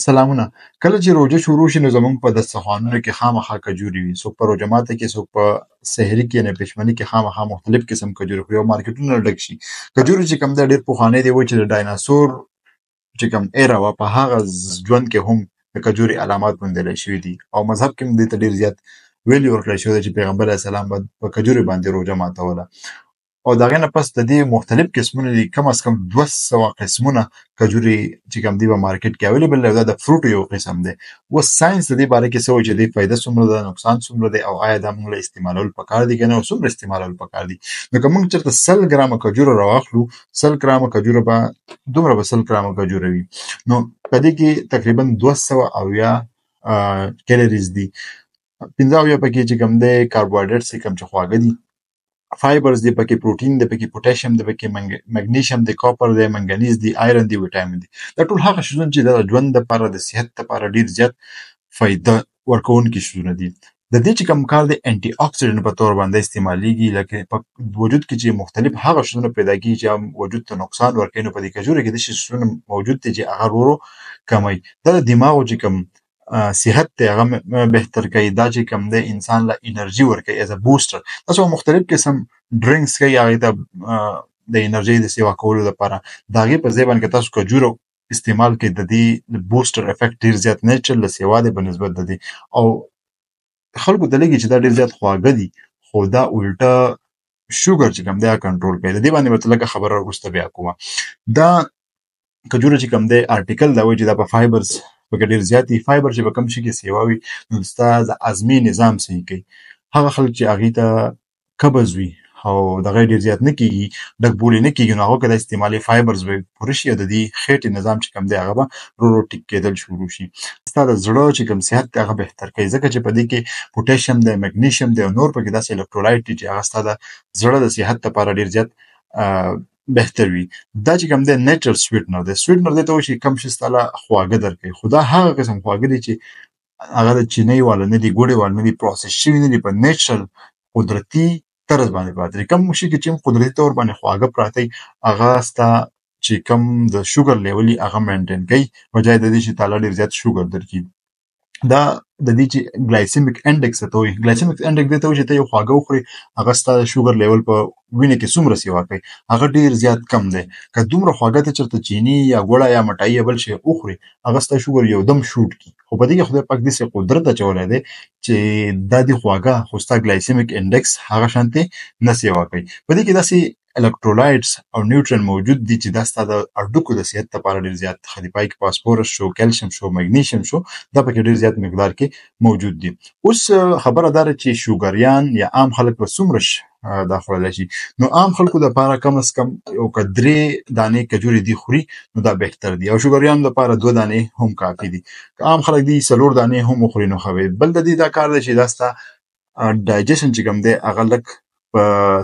سلامونه. کله چې روژه شروع شي نو زمونږ په دسترخوانونو کې خامخا کجوري وي. څوک په روژه ماته کې، څوک په سحري کې یعنې پشمني کې خامخا مختلف قسم کجوري خوري او مارکیټونه ډک شي. کجوري چې کوم دی ډېر پخوانی دی، وایي چې د ډایناسور چې کوم ایره وه په هغه ژوند کې هم د کجوري علامات موندلی شوي دي او مذهب کې هم دې ته ډېر زیات ویلي ورکړی شوی دی چې پیغمبر علیه السلام به په کجوري باندې روژه ماتوله. او د هغې نه پس د دې مختلف قسمونه دي، کم از کم 200 قسمونه کجوري چې کوم دي په مارکیټ کې اویلیبل دی. دا د فروټو یو قسم دی. اوس ساینس د دې باره کې څه وایي چې د دې فایده څومره ده، نقصان څومره دی او آیا دا موږ له استعمالول پکار دي که نه، او څومره استعمالول پکار دي. نو که موږ چېرته 100 ګرامه کجوره راواخلو، 100 ګرامه کجوره به دومره به 100 ګرامه کجوره وي، نو په دې کې تقریبا 280 کیلریز دي. 15 پکې چې کوم دی کاربوهایډریټس کوم چې خواږه دي، فایبرز دی پکې، پروټین دی پکې، پوټاشیم دی پکې، مګنیشیم دی، کاپر دی، منګنیز دی، آیرن دی، ویټامین دی. دا ټول هغه شیزونه چې د ژوند لپاره د صحت لپاره ډېر زیات فایده ورکوونکي شیزونه دي. د دې چې کوم کار دی انټي اکسیډنټ په تور باندې استعمالیږي، لکه په وجود کې چې مختلف هغه شیزونه پیدا کیږي چې وجود ته نقصان ورکوي، نو په دې کجورو کې د شیزونه موجود دي چې هغه ورو کموي. دا د دماغو چې کوم صحت دی هغه بهتر کوي. دا چې کوم دی انسان له انرژي ورکوي ایز ا بوسټر. تاسو مختلف قسم ډرینکس کوي هغې ته د انرژۍ د سیوا کولو لپاره، د هغې په ځای باندې که تاسو کجورو استعمال کوئ، د دې بوسټر افیکټ ډېر زیات نیچرل د سیوا دی په نسبت د دې. او خلکو ته لګي چې دا ډېر زیات خواږه دي، خو دا الټه شوګر چې کوم دی کنټرول کوي. د دې باندې به لږه خبره وروسته بیا کومه. دا کجوره چې کوم دی آرټیکل دا وایي چې دا په فایبرز پکې ډېر زیات دي. فایبر چې په کوم شي کې سیوا وي نو ستا د هضمي نظام صحیح کوي. هغه خلک چې هغې ته قبض وي او دغه ډېر زیات نه کېږي، ډک بولي نه کېږي، نو هغو کې دا استعمالي فایبرز به پوره شي او د دې خېټې نظام چې کوم دی هغه به ورو ورو ټیک کېدل شروع شي. ستا د زړه چې کوم صحت دی هغه بهتر کوي، ځکه چې په دې کې پوټاشیم دی، مګنیشیم دی او نور پکې داسې الکترولایټ دي چې هغه ستا د زړه د صحت لپاره ډېر زیات بهتر وي. دا چې کوم دی نیچرل سویټنر دی. سویټنر دی ته وایي چې کوم شي ستا له خواږه درکوي، خو دا هغه قسم خواږه دي چې هغه د چینۍ والا نه دي، ګوړې والا نه دي، پروسس شوي نه دي، په نیچرل قدرتي طرز باندې پراته دي. کوم شي کې چې قدرتي طور باندې خواږه پراته وي هغه ستا چې کوم د شوګر لیول یې هغه مینټین کوي، بجای د دې چې تاله ډېر زیات شوګر درکړي. دا د دې چې ګلایسیمیک انډیکس ته وایي. ګلایسیمیک انډیکس دې ته وایي چې ته یو خواږه وخورې، هغه ستا د شوګر لیول په وینې کې څومره سیوا کوي، هغه ډېر زیات کم دی. که دومره خواږه ته چېرته چیني یا ګوړه یا مټایي یا بل شی وخورې، هغه ستا شوګر یو دم شوټ کړي. خو په دې کې خدای پاک داسې قدرت اچولی دی چې دا دې خواږه خو ستا ګلایسیمیک انډیکس هغه شانتې نه سیوا کوي. په دې کې داسې الکترولایټس او نیوټرن موجود دي چې دا ستا د هډوکو د صحت لپاره ډېر زیات ښه دي. پای کې فاسفورس شو، کیلشیم شو، مګنیشیم شو، دا پکې ډېر زیات مقدار کې موجود دي. اوس خبره دا ده چې شوګریان یا عام خلک به څومره دا خوړلی شي. نو عام خلکو دپاره کم از کم یو که 3 دانې کجورې دي خوري نو دا بهتر دي، او شوګریانو دپاره 2 دانې هم کافي دي. که عام خلک دي 4 دانې هم وخوري نو ښه وي. بل د دې دا کار دی چې دا ستا ډایجیشن چې کوم دی هغه لږ په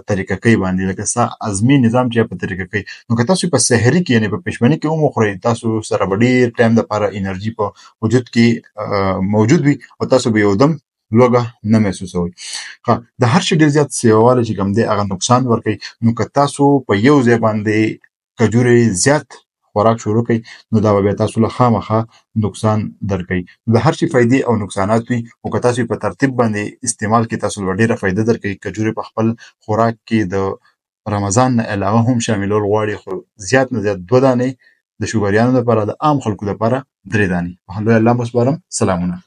طریقه کوي باندې، لکه ستا هضمي نظام چې په طریقه کوي. نو که تاسو په سحري کې یعنې په پشمني کې هم وخورئ، تاسو سره به ډېر ټایم دپاره انرژي په وجود کې موجود وي او تاسو به یو دم لوږه نه محسوسوئ. د هر شي ډېر زیات سیواوالی چې کوم دی هغه نقصان ورکوي. نو که تاسو په یو ځای باندې کجورې زیات خوراک شروع کوي نو دا به بیا تاسو له خامخا نقصان درکوي. د هر شي فایدې او نقصانات وي، خو که تاسو په ترتیب باندې استعمال کړئ تاسو به ډېره فایده درکوي. کجورې په خپل خوراک کې د رمضان نه علاوه هم شاملول غواړي، خو زیات نه زیات 2 دانې، د شوګریانو لپاره، د عام خلکو لپاره 3 دانې. په لوی الله مو سپارم. سلامونه.